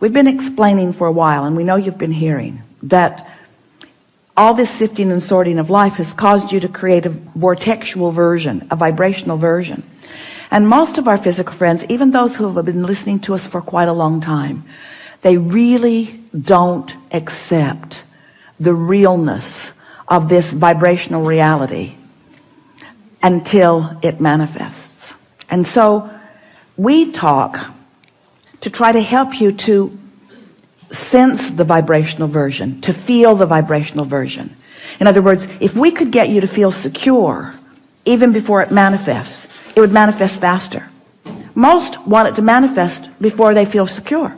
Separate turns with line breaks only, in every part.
We've been explaining for a while, and we know you've been hearing, that all this sifting and sorting of life has caused you to create a vortexual version, a vibrational version. And most of our physical friends, even those who have been listening to us for quite a long time, they really don't accept the realness of this vibrational reality until it manifests. And so we talk to try to help you to sense the vibrational version, to feel the vibrational version. In other words, if we could get you to feel secure even before it manifests, it would manifest faster. Most want it to manifest before they feel secure,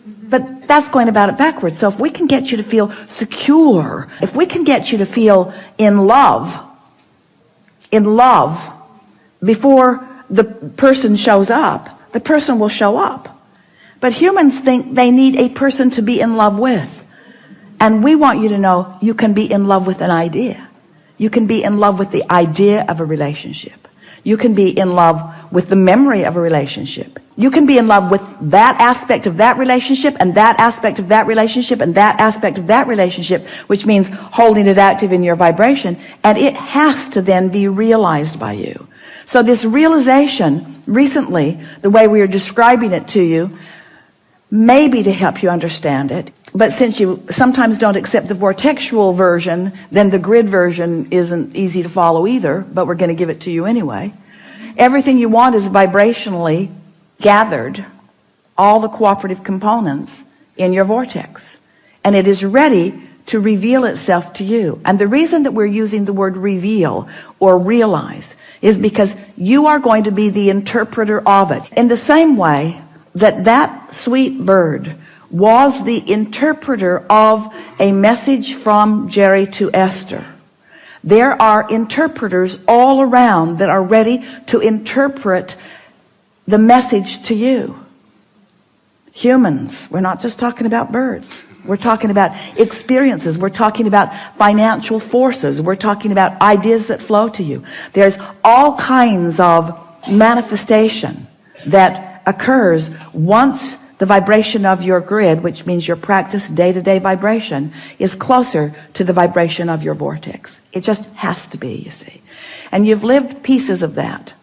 but that's going about it backwards. So if we can get you to feel secure, if we can get you to feel in love before the person shows up, the person will show up. But humans think they need a person to be in love with. And we want you to know you can be in love with an idea. You can be in love with the idea of a relationship. You can be in love with the memory of a relationship. You can be in love with that aspect of that relationship, and that aspect of that relationship, and that aspect of that relationship, which means holding it active in your vibration. And it has to then be realized by you. So this realization, recently, the way we are describing it to you, maybe to help you understand it, but since you sometimes don't accept the vortexual version, then the grid version isn't easy to follow either, but we're going to give it to you anyway. Everything you want is vibrationally gathered, all the cooperative components in your vortex, and it is ready to reveal itself to you. And the reason that we're using the word reveal or realize is because you are going to be the interpreter of it, in the same way that sweet bird was the interpreter of a message from Jerry to Esther. There are interpreters all around that are ready to interpret the message to you. Humans, we're not just talking about birds. We're talking about experiences. We're talking about financial forces. We're talking about ideas that flow to you. There's all kinds of manifestation that occurs once the vibration of your grid, which means your practice day-to-day vibration, is closer to the vibration of your vortex. It just has to be, you see. And you've lived pieces of that.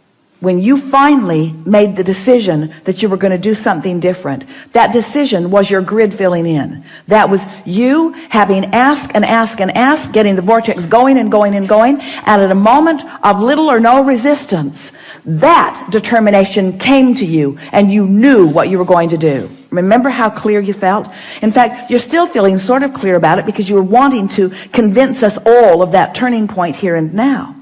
When you finally made the decision that you were going to do something different, that decision was your grid filling in. That was you having asked and asked and asked, getting the vortex going and going and going, and at a moment of little or no resistance, that determination came to you and you knew what you were going to do. Remember how clear you felt? In fact, you're still feeling sort of clear about it because you were wanting to convince us all of that turning point here and now.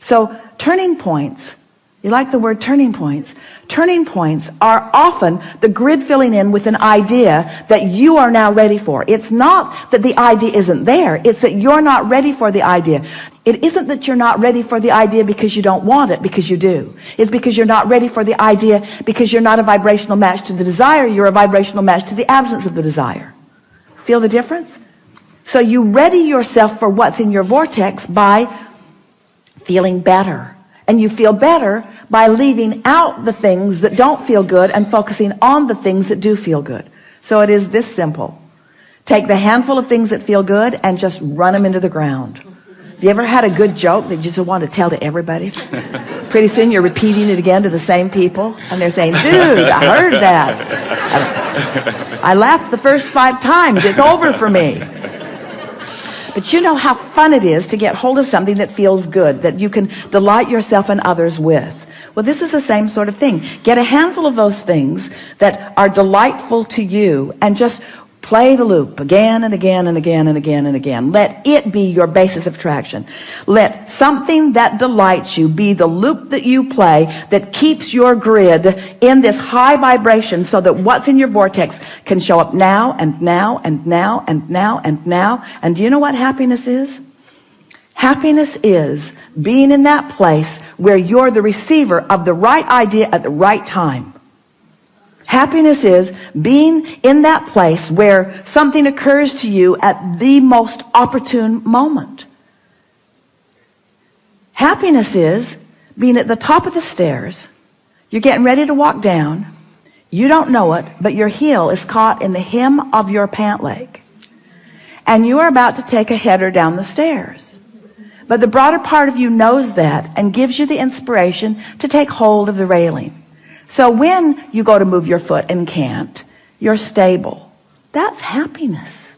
So turning points, you like the word turning points? Turning points are often the grid filling in with an idea that you are now ready for. It's not that the idea isn't there. It's that you're not ready for the idea. It isn't that you're not ready for the idea because you don't want it, because you do. It's because you're not ready for the idea because you're not a vibrational match to the desire. You're a vibrational match to the absence of the desire. Feel the difference? So you ready yourself for what's in your vortex by feeling better. And you feel better by leaving out the things that don't feel good and focusing on the things that do feel good. So it is this simple. Take the handful of things that feel good and just run them into the ground. Have you ever had a good joke that you just want to tell to everybody? Pretty soon you're repeating it again to the same people, and they're saying, dude, I heard that. I laughed the first 5 times. It's over for me. But you know how fun it is to get hold of something that feels good, that you can delight yourself and others with. Well, this is the same sort of thing. Get a handful of those things that are delightful to you and just play the loop again and again and again and again and again. Let it be your basis of traction. Let something that delights you be the loop that you play that keeps your grid in this high vibration so that what's in your vortex can show up now and now and now and now and now. And do you know what happiness is? Happiness is being in that place where you're the receiver of the right idea at the right time. Happiness is being in that place where something occurs to you at the most opportune moment. Happiness is being at the top of the stairs. You're getting ready to walk down. You don't know it, but your heel is caught in the hem of your pant leg. And you are about to take a header down the stairs. But the broader part of you knows that and gives you the inspiration to take hold of the railing. So when you go to move your foot and can't, you're stable. That's happiness.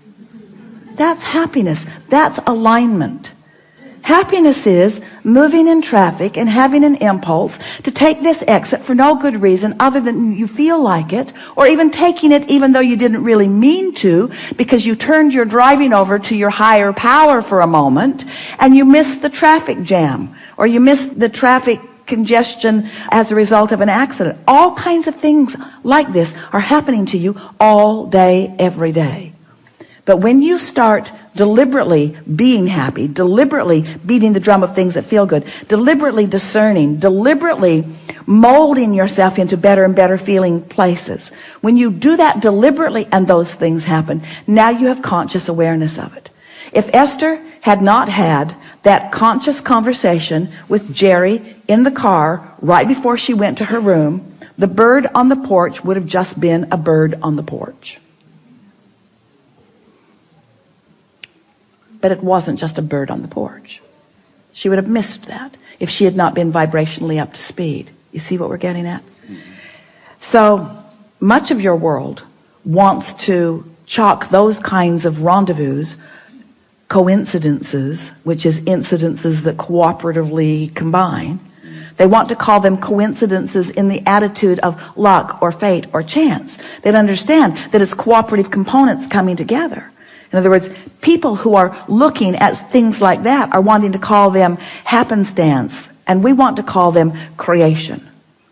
That's happiness. That's alignment. Happiness is moving in traffic and having an impulse to take this exit for no good reason other than you feel like it, or even taking it even though you didn't really mean to, because you turned your driving over to your higher power for a moment and you missed the traffic jam, or you missed the traffic congestion as a result of an accident. All kinds of things like this are happening to you all day, every day. But when you start deliberately being happy, deliberately beating the drum of things that feel good, deliberately discerning, deliberately molding yourself into better and better feeling places, when you do that deliberately and those things happen, now you have conscious awareness of it. If Esther had not had that conscious conversation with Jerry in the car right before she went to her room, the bird on the porch would have just been a bird on the porch. But it wasn't just a bird on the porch. She would have missed that if she had not been vibrationally up to speed. You see what we're getting at? So much of your world wants to chalk those kinds of rendezvous, coincidences, which is incidences that cooperatively combine. They want to call them coincidences in the attitude of luck or fate or chance. They don't understand that it's cooperative components coming together. In other words, people who are looking at things like that are wanting to call them happenstance, and we want to call them creation.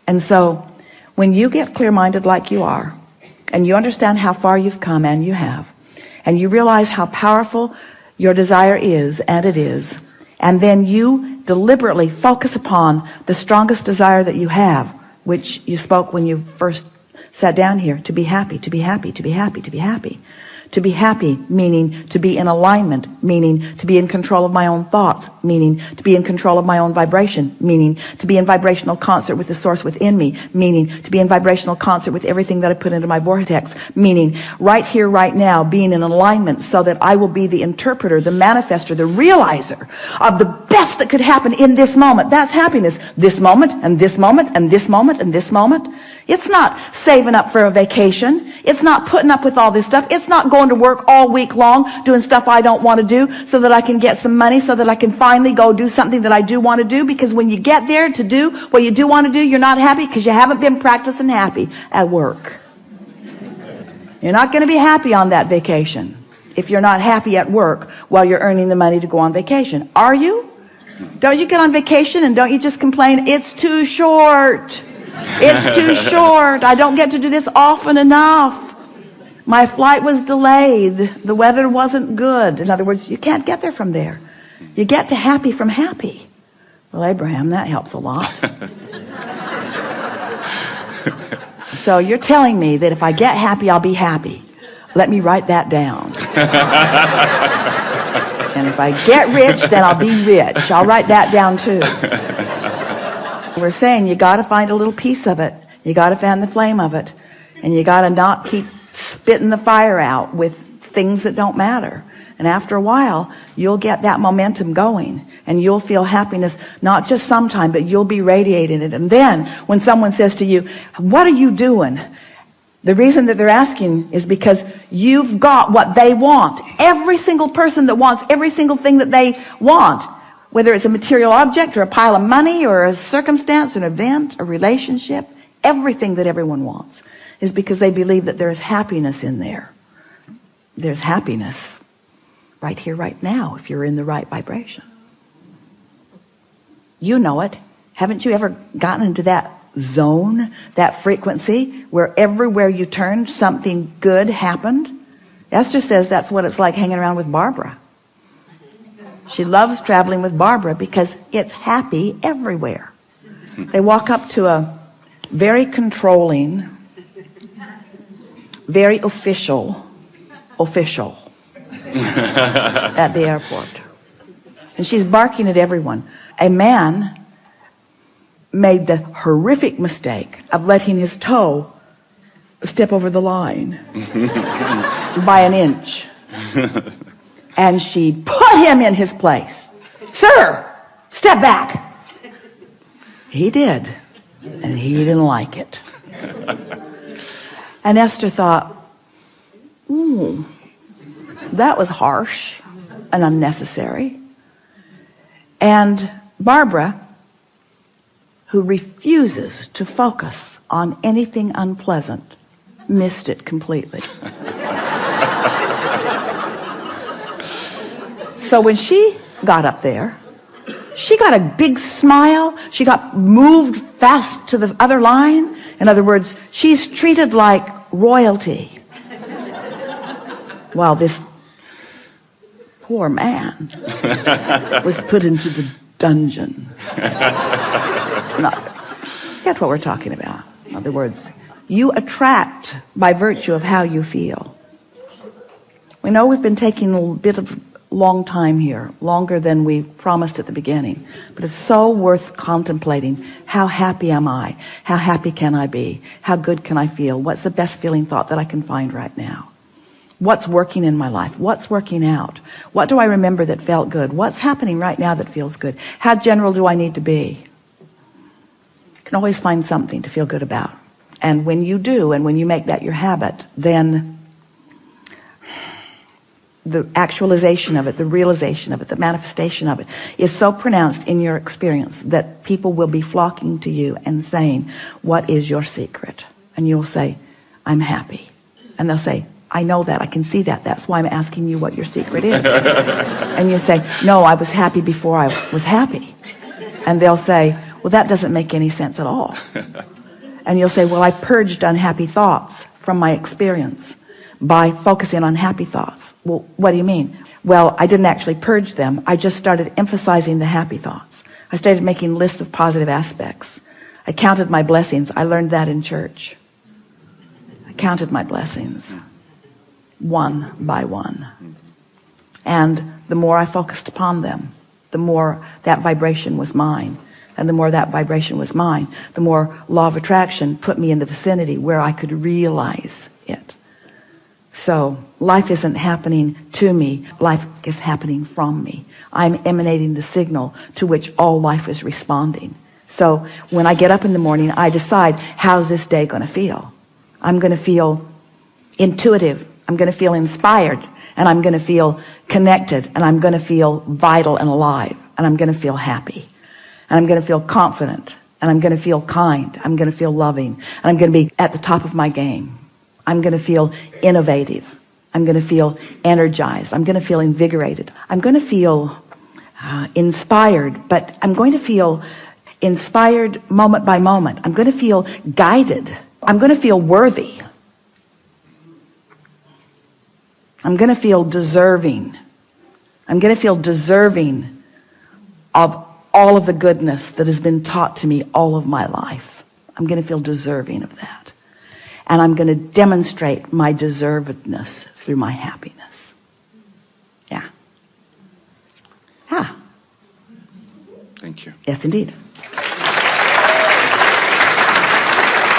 And so when you get clear-minded like you are, and you understand how far you've come, and you have, and you realize how powerful your desire is, and it is, and then you deliberately focus upon the strongest desire that you have, which you spoke when you first sat down here, to be happy, to be happy, to be happy, to be happy. To be happy, meaning to be in alignment, meaning to be in control of my own thoughts, meaning to be in control of my own vibration, meaning to be in vibrational concert with the source within me, meaning to be in vibrational concert with everything that I put into my vortex, meaning right here, right now, being in alignment so that I will be the interpreter, the manifester, the realizer of the best that could happen in this moment. That's happiness. This moment, and this moment, and this moment, and this moment. It's not saving up for a vacation. It's not putting up with all this stuff. It's not going to work all week long doing stuff I don't want to do so that I can get some money so that I can finally go do something that I do want to do. Because when you get there to do what you do want to do, you're not happy because you haven't been practicing happy at work. You're not going to be happy on that vacation if you're not happy at work while you're earning the money to go on vacation. Are you? Don't you get on vacation and don't you just complain, it's too short? It's too short. I don't get to do this often enough. My flight was delayed. The weather wasn't good. In other words, you can't get there from there. You get to happy from happy. Well, Abraham, that helps a lot. So you're telling me that if I get happy, I'll be happy. Let me write that down. And if I get rich, then I'll be rich. I'll write that down too. We're saying you got to find a little piece of it. You got to fan the flame of it. And you got to not keep spitting the fire out with things that don't matter. And after a while, you'll get that momentum going. And you'll feel happiness, not just sometime, but you'll be radiating it. And then when someone says to you, what are you doing? The reason that they're asking is because you've got what they want. Every single person that wants every single thing that they want, whether it's a material object or a pile of money or a circumstance, an event, a relationship, everything that everyone wants is because they believe that there is happiness in there. There's happiness right here, right now, if you're in the right vibration. You know it. Haven't you ever gotten into that zone, that frequency, where everywhere you turned, something good happened? Esther says that's what it's like hanging around with Barbara. She loves traveling with Barbara because it's happy everywhere. They walk up to a very controlling, very official at the airport. And she's barking at everyone. A man made the horrific mistake of letting his toe step over the line by an inch. And she put him in his place. Sir, step back. He did. And he didn't like it. And Esther thought, ooh, that was harsh and unnecessary. And Barbara, who refuses to focus on anything unpleasant, missed it completely. So when she got up there, she got a big smile. She got moved fast to the other line. In other words, she's treated like royalty. While this poor man was put into the dungeon. No, get what we're talking about. In other words, you attract by virtue of how you feel. We know we've been taking a bit of long time here, longer than we promised at the beginning, but it's so worth contemplating. How happy am I? How happy can I be? How good can I feel? What's the best feeling thought that I can find right now? What's working in my life? What's working out? What do I remember that felt good? What's happening right now that feels good? How general do I need to be? You can always find something to feel good about. And when you do, and when you make that your habit, then the actualization of it, the realization of it, the manifestation of it is so pronounced in your experience that people will be flocking to you and saying, what is your secret? And you'll say, I'm happy. And they'll say, I know that, I can see that, that's why I'm asking you what your secret is. And you say, no, I was happy before I was happy. And they'll say, well, that doesn't make any sense at all. And you'll say, well, I purged unhappy thoughts from my experience by focusing on happy thoughts. Well, what do you mean? Well, I didn't actually purge them. I just started emphasizing the happy thoughts. I started making lists of positive aspects. I counted my blessings. I learned that in church. I counted my blessings one by one. And the more I focused upon them, the more that vibration was mine. And the more that vibration was mine, the more law of attraction put me in the vicinity where I could realize it. So life isn't happening to me, life is happening from me. I'm emanating the signal to which all life is responding. So when I get up in the morning, I decide, how's this day going to feel? I'm going to feel intuitive, I'm going to feel inspired, and I'm going to feel connected, and I'm going to feel vital and alive, and I'm going to feel happy, and I'm going to feel confident, and I'm going to feel kind, I'm going to feel loving, and I'm going to be at the top of my game. I'm going to feel innovative. I'm going to feel energized. I'm going to feel invigorated. I'm going to feel inspired, but I'm going to feel inspired moment by moment. I'm going to feel guided. I'm going to feel worthy. I'm going to feel deserving. I'm going to feel deserving of all of the goodness that has been taught to me all of my life. I'm going to feel deserving of that. And I'm going to demonstrate my deservedness through my happiness. Yeah. Ah.
Thank you.
Yes, indeed.